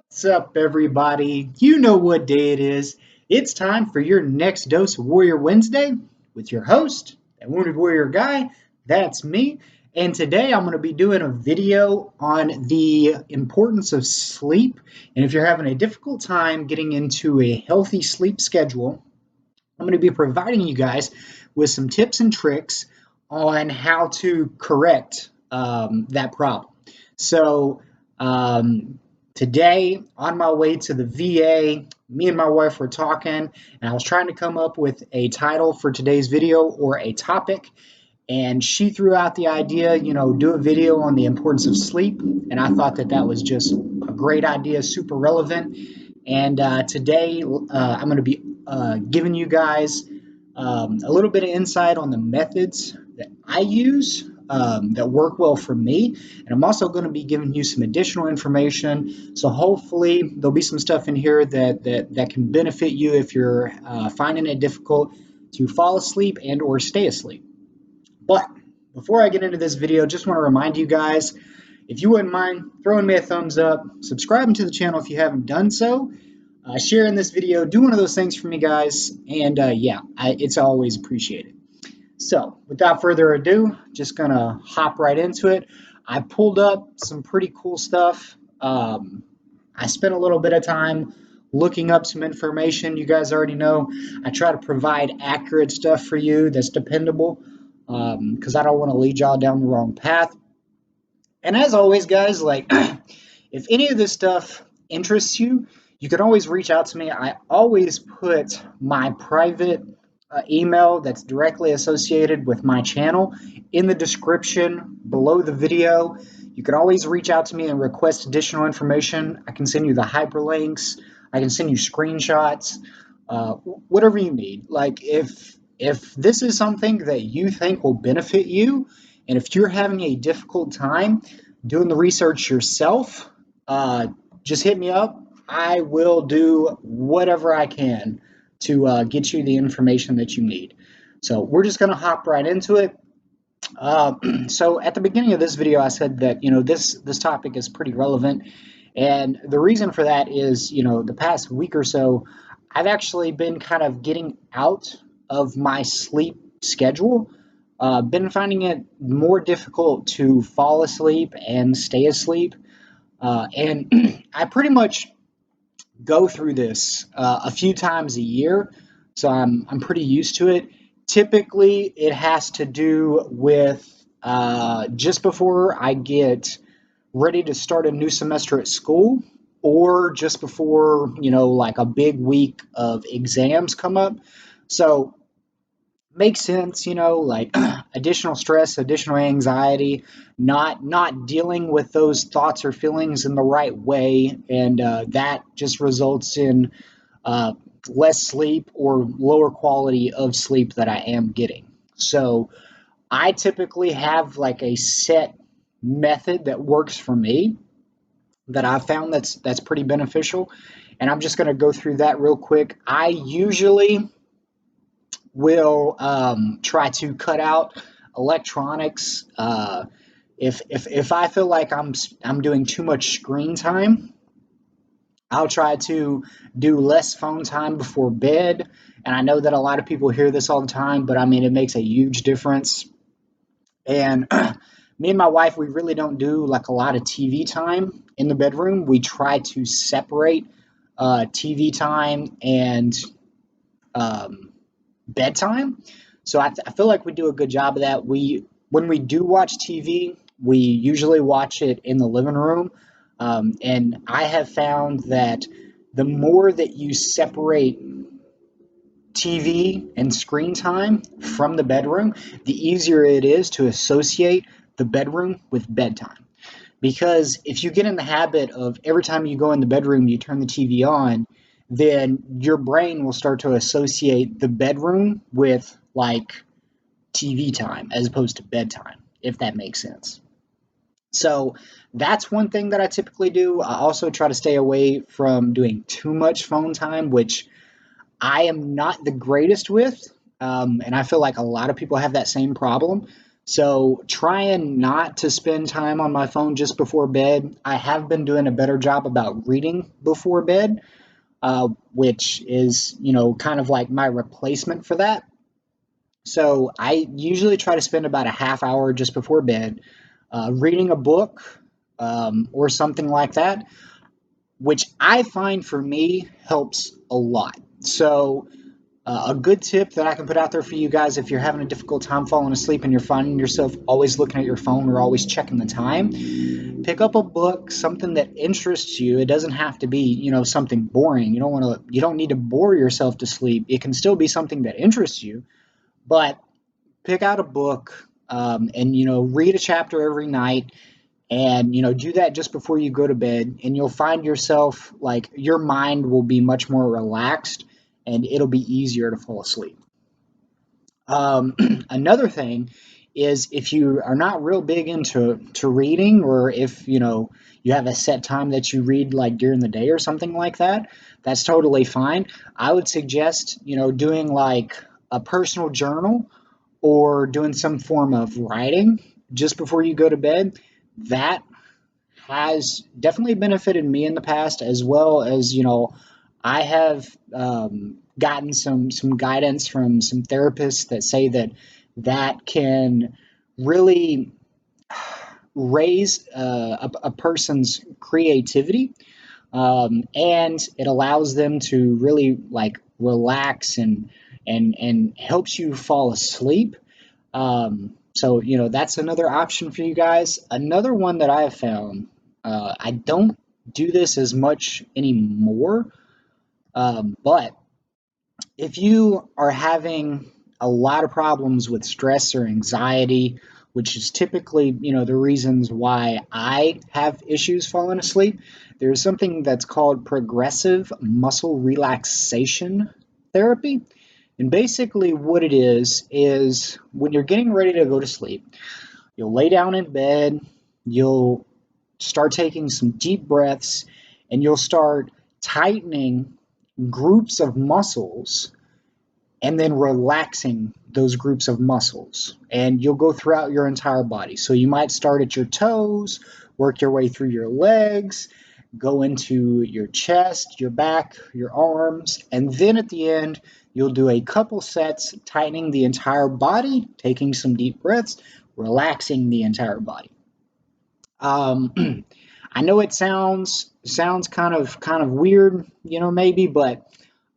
What's up, everybody? You know what day it is. It's time for your next dose of Warrior Wednesday with your host, that Wounded Warrior guy. That's me. And today I'm going to be doing a video on the importance of sleep. And if you're having a difficult time getting into a healthy sleep schedule, I'm going to be providing you guys with some tips and tricks on how to correct that problem. So, today, on my way to the VA, me and my wife were talking, and I was trying to come up with a title for today's video or a topic. And she threw out the idea, do a video on the importance of sleep. And I thought that that was just a great idea, super relevant. And today, I'm going to be giving you guys a little bit of insight on the methods that I use that work well for me. And I'm also going to be giving you some additional information. So hopefully there'll be some stuff in here that can benefit you if you're finding it difficult to fall asleep and or stay asleep. But before I get into this video, just want to remind you guys, if you wouldn't mind throwing me a thumbs up, subscribing to the channel if you haven't done so, sharing this video, do one of those things for me, guys, and it's always appreciated. So, without further ado, just gonna hop right into it. I pulled up some pretty cool stuff. I spent a little bit of time looking up some information. You guys already know I try to provide accurate stuff for you that's dependable because I don't want to lead y'all down the wrong path. And as always, guys, like if any of this stuff interests you, you can always reach out to me. I always put my private email that's directly associated with my channel in the description below the video. You can always reach out to me and request additional information. I can send you the hyperlinks. I can send you screenshots, whatever you need. Like if this is something that you think will benefit you, and if you're having a difficult time doing the research yourself, just hit me up. I will do whatever I can to get you the information that you need. So we're just going to hop right into it. So at the beginning of this video, I said that this topic is pretty relevant, and the reason for that is the past week or so, I've actually been kind of getting out of my sleep schedule. Been finding it more difficult to fall asleep and stay asleep, and I pretty much go through this a few times a year, so I'm pretty used to it. Typically, it has to do with just before I get ready to start a new semester at school, or just before like a big week of exams come up. So makes sense, like additional stress, additional anxiety, not dealing with those thoughts or feelings in the right way, and that just results in uh, less sleep or lower quality of sleep that I am getting. So I typically have like a set method that works for me that I found that's pretty beneficial, and I'm just going to go through that real quick. I usually will try to cut out electronics. If I feel like I'm doing too much screen time, I'll try to do less phone time before bed. And I know that a lot of people hear this all the time, but I mean it makes a huge difference. And me and my wife, we really don't do like a lot of TV time in the bedroom. We try to separate TV time and um, bedtime. So I feel like we do a good job of that. When we do watch TV, we usually watch it in the living room. And I have found that the more that you separate TV and screen time from the bedroom, the easier it is to associate the bedroom with bedtime. Because if you get in the habit of every time you go in the bedroom, you turn the TV on, then your brain will start to associate the bedroom with like TV time as opposed to bedtime, if that makes sense. So that's one thing that I typically do. I also try to stay away from doing too much phone time, which I am not the greatest with. And I feel like a lot of people have that same problem. So trying not to spend time on my phone just before bed. I have been doing a better job about reading before bed, which is, kind of like my replacement for that. So I usually try to spend about a half hour just before bed reading a book or something like that, which I find for me helps a lot. So a good tip that I can put out there for you guys if you're having a difficult time falling asleep and you're finding yourself always looking at your phone or always checking the time, pick up a book, something that interests you. It doesn't have to be, something boring. You don't need to bore yourself to sleep. It can still be something that interests you, but pick out a book and read a chapter every night, and do that just before you go to bed, and you'll find yourself like your mind will be much more relaxed and it'll be easier to fall asleep. um, Another thing is, if you are not real big into reading, or if you have a set time that you read like during the day or something like that, that's totally fine. I would suggest doing like a personal journal or doing some form of writing just before you go to bed. That has definitely benefited me in the past, as well as I have gotten some guidance from some therapists that say that that can really raise a person's creativity, and it allows them to really like relax and helps you fall asleep. So that's another option for you guys. Another one that I have found, I don't do this as much anymore, but if you are having a lot of problems with stress or anxiety, which is typically the reasons why I have issues falling asleep, there's something that's called progressive muscle relaxation therapy. And basically, what it is when you're getting ready to go to sleep, you'll lay down in bed, you'll start taking some deep breaths, and you'll start tightening groups of muscles and then relaxing those groups of muscles. And you'll go throughout your entire body. So you might start at your toes, work your way through your legs, go into your chest, your back, your arms, and then at the end, you'll do a couple sets tightening the entire body, taking some deep breaths, relaxing the entire body. Um, I know it sounds kind of weird, maybe, but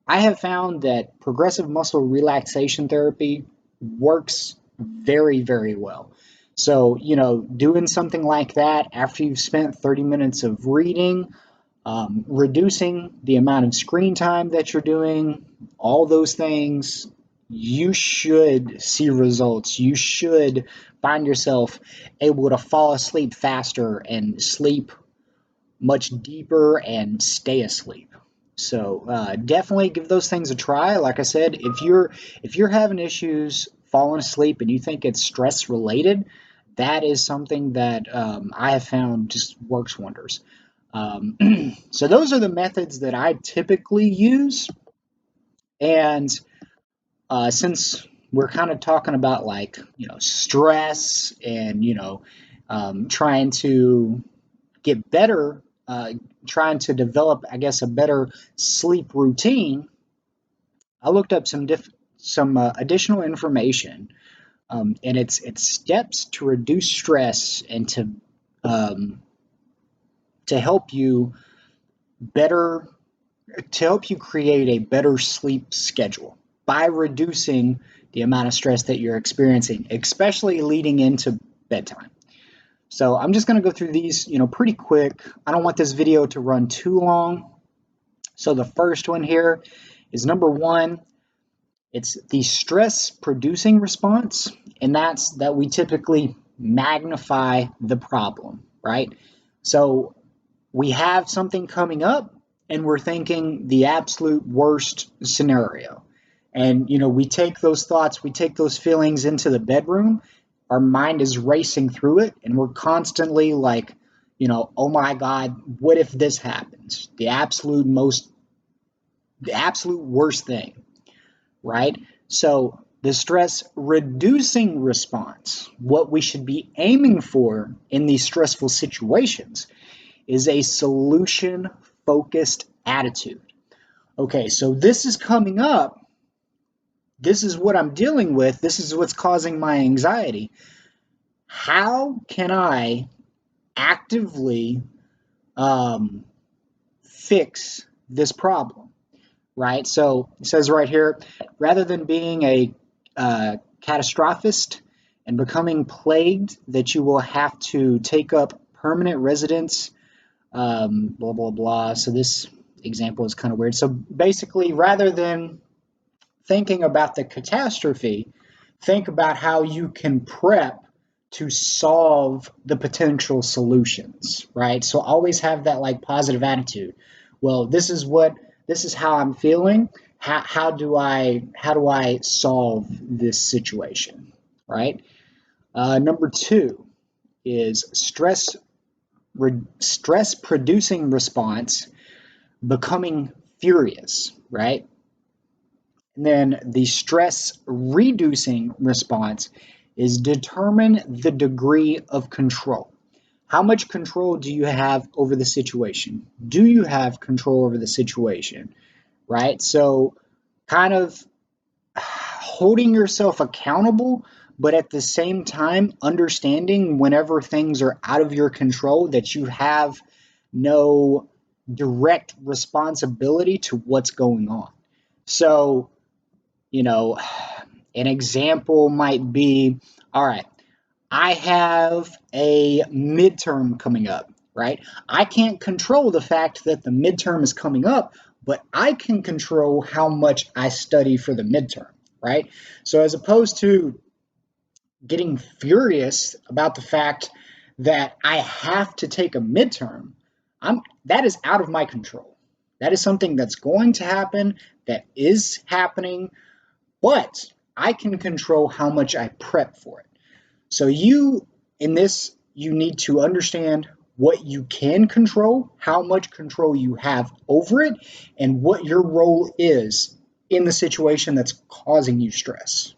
I have found that progressive muscle relaxation therapy works very, very well. So, doing something like that after you've spent 30 minutes of reading, reducing the amount of screen time that you're doing, all those things, you should see results. You should find yourself able to fall asleep faster and sleep much deeper and stay asleep. So definitely give those things a try. Like I said, if you're having issues falling asleep and you think it's stress related, that is something that I have found just works wonders. Um, so those are the methods that I typically use. And since we're kind of talking about like stress and trying to get better, trying to develop, I guess, a better sleep routine, I looked up some additional information, and it's steps to reduce stress and um, to help you better to help you create a better sleep schedule by reducing the amount of stress that you're experiencing, especially leading into bedtime. So I'm just going to go through these, pretty quick. I don't want this video to run too long. So the first one here is number one. It's the stress producing response, and that's that we typically magnify the problem, right? So we have something coming up and we're thinking the absolute worst scenario. And we take those thoughts, we take those feelings into the bedroom. Our mind is racing through it and we're constantly like, oh my god, what if this happens? The absolute worst thing, right? So The stress reducing response, what we should be aiming for in these stressful situations, is a solution focused attitude. Okay, so this is coming up. This is what I'm dealing with. This is what's causing my anxiety. How can I actively fix this problem? Right? So it says right here, rather than being a catastrophist and becoming plagued that you will have to take up permanent residence, blah, blah, blah. So this example is kind of weird. So basically, rather than thinking about the catastrophe, think about how you can prep to solve the potential solutions, right? So always have that like positive attitude. Well, this is how I'm feeling. How do I solve this situation, right? Number two is stress producing response, becoming furious, right? And then the stress reducing response is determine the degree of control. How much control do you have over the situation? Do you have control over the situation? Right? So, kind of holding yourself accountable, but at the same time, understanding whenever things are out of your control that you have no direct responsibility to what's going on. So, you know, an example might be, all right, I have a midterm coming up, right? I can't control the fact that the midterm is coming up, but I can control how much I study for the midterm, right? So as opposed to getting furious about the fact that I have to take a midterm, that is out of my control. That is something that's going to happen, that is happening, but I can control how much I prep for it. So you need to understand what you can control, how much control you have over it, and what your role is in the situation that's causing you stress.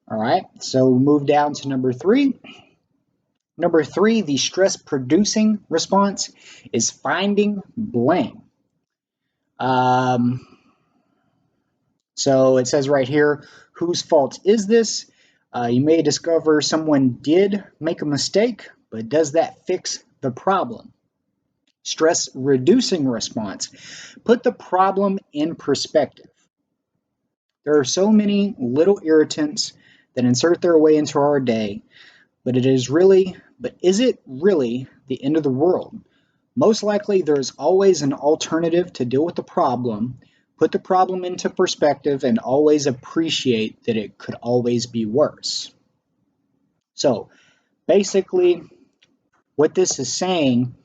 All right, so move down to number three. Number three, the stress producing response is finding blame. Um, So it says right here, whose fault is this? You may discover someone did make a mistake, but does that fix the problem? Stress reducing response. Put the problem in perspective. There are so many little irritants that insert their way into our day, but is it really the end of the world? Most likely, there is always an alternative to deal with the problem. Put the problem into perspective and always appreciate that it could always be worse. So, basically, what this is saying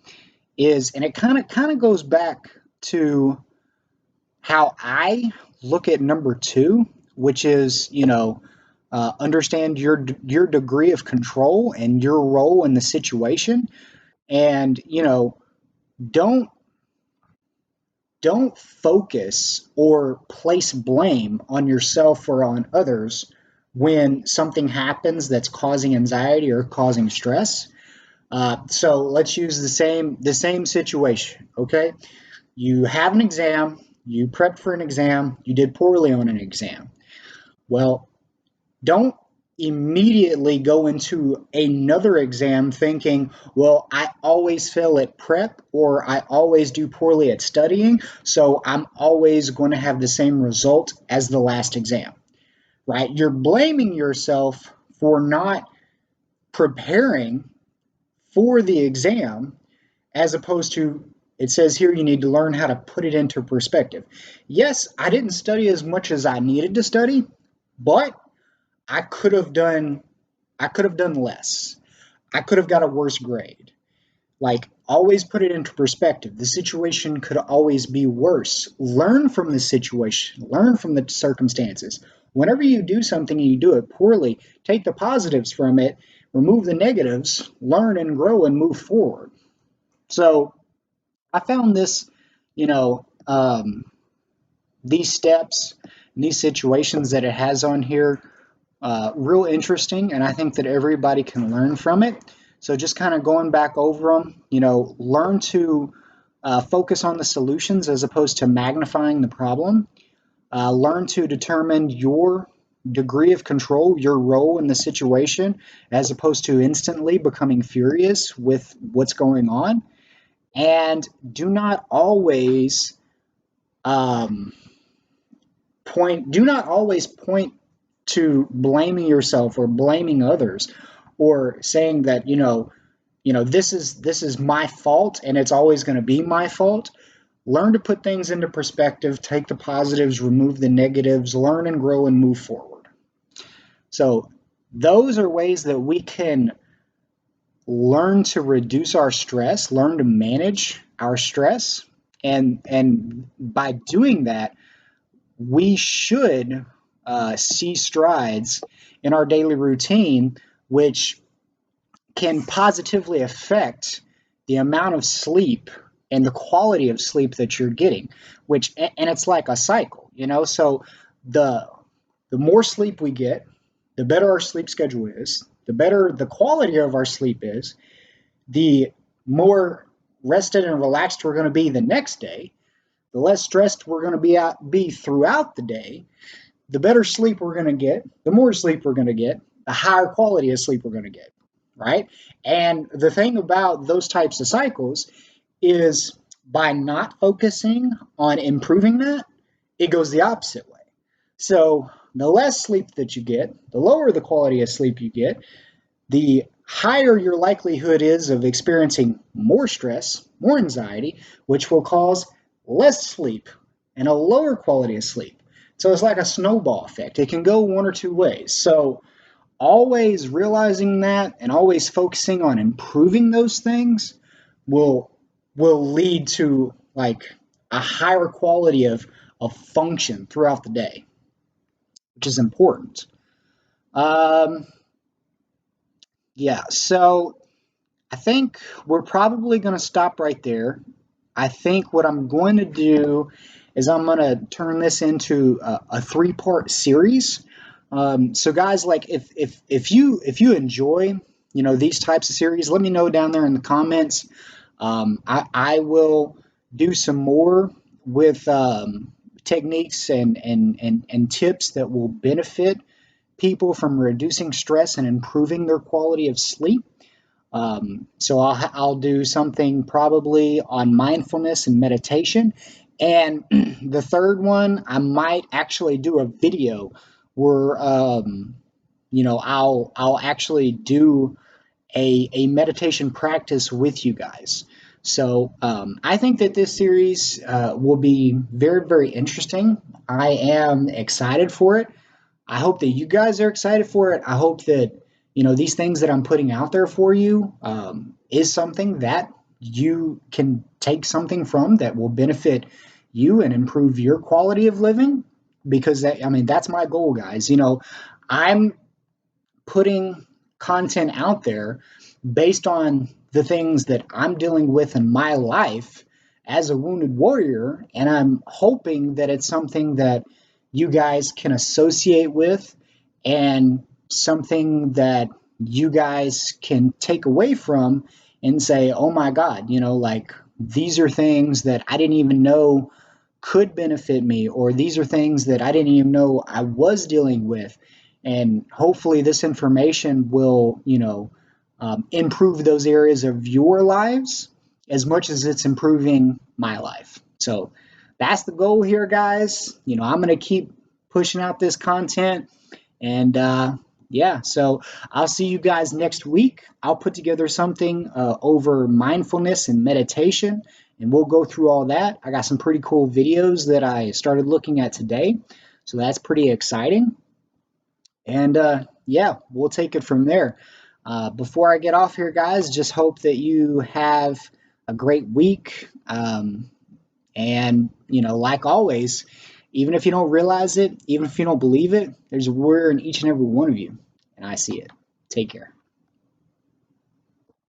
is, and it kind of goes back to how I look at number two, which is, understand your degree of control and your role in the situation, and don't don't focus or place blame on yourself or on others when something happens that's causing anxiety or causing stress. So let's use the same situation. Okay, you have an exam, you prepped for an exam, you did poorly on an exam. Well, don't immediately go into another exam thinking, well, I always fail at prep or I always do poorly at studying, so I'm always going to have the same result as the last exam, right? You're blaming yourself for not preparing for the exam as opposed to, it says here you need to learn how to put it into perspective. Yes, I didn't study as much as I needed to study, but I could have done less. I could have got a worse grade. Like, always put it into perspective. The situation could always be worse. Learn from the situation, learn from the circumstances. Whenever you do something and you do it poorly, take the positives from it, remove the negatives, learn and grow and move forward. So I found this, you know, these steps and these situations that it has on here, real interesting, and I think that everybody can learn from it. So just kind of going back over them, learn to focus on the solutions as opposed to magnifying the problem. Learn to determine your degree of control, your role in the situation, as opposed to instantly becoming furious with what's going on. And do not always um, point to blaming yourself or blaming others, or saying that this is my fault and it's always going to be my fault. Learn to put things into perspective, take the positives, remove the negatives, learn and grow and move forward. So those are ways that we can learn to reduce our stress, learn to manage our stress, and by doing that, we should see strides in our daily routine, which can positively affect the amount of sleep and the quality of sleep that you're getting, and it's like a cycle, so the the more sleep we get, the better our sleep schedule is, the better the quality of our sleep is, the more rested and relaxed we're going to be the next day, the less stressed we're going to be throughout the day, the better sleep we're going to get, the more sleep we're going to get, the higher quality of sleep we're going to get, right? And the thing about those types of cycles is, by not focusing on improving that, it goes the opposite way. So the less sleep that you get, the lower the quality of sleep you get, the higher your likelihood is of experiencing more stress, more anxiety, which will cause less sleep and a lower quality of sleep. So it's like a snowball effect. It can go one or two ways. So always realizing that and always focusing on improving those things will lead to like a higher quality of function throughout the day, which is important. Um, yeah, so I think we're probably going to stop right there. I think what I'm going to do is I'm going to turn this into a three-part series. So guys, like if you enjoy these types of series, let me know down there in the comments. I will do some more with techniques and tips that will benefit people from reducing stress and improving their quality of sleep. So I'll do something probably on mindfulness and meditation. And the third one, I might actually do a video where, I'll actually do a meditation practice with you guys. So I think that this series will be very, very interesting. I am excited for it. I hope that you guys are excited for it. I hope that these things that I'm putting out there for you is something that you can take something from that will benefit you and improve your quality of living. Because that's my goal, guys. I'm putting content out there based on the things that I'm dealing with in my life as a wounded warrior, and I'm hoping that it's something that you guys can associate with, and something that you guys can take away from and say, oh my God, like these are things that I didn't even know could benefit me, or these are things that I didn't even know I was dealing with. And hopefully this information will, improve those areas of your lives as much as it's improving my life. So that's the goal here, guys. I'm going to keep pushing out this content. And yeah, so I'll see you guys next week. I'll put together something over mindfulness and meditation, and we'll go through all that. I got some pretty cool videos that I started looking at today, so that's pretty exciting. And yeah, we'll take it from there. Before I get off here, guys, just hope that you have a great week. And, like always, even if you don't realize it, even if you don't believe it, there's a warrior in each and every one of you. And I see it. Take care.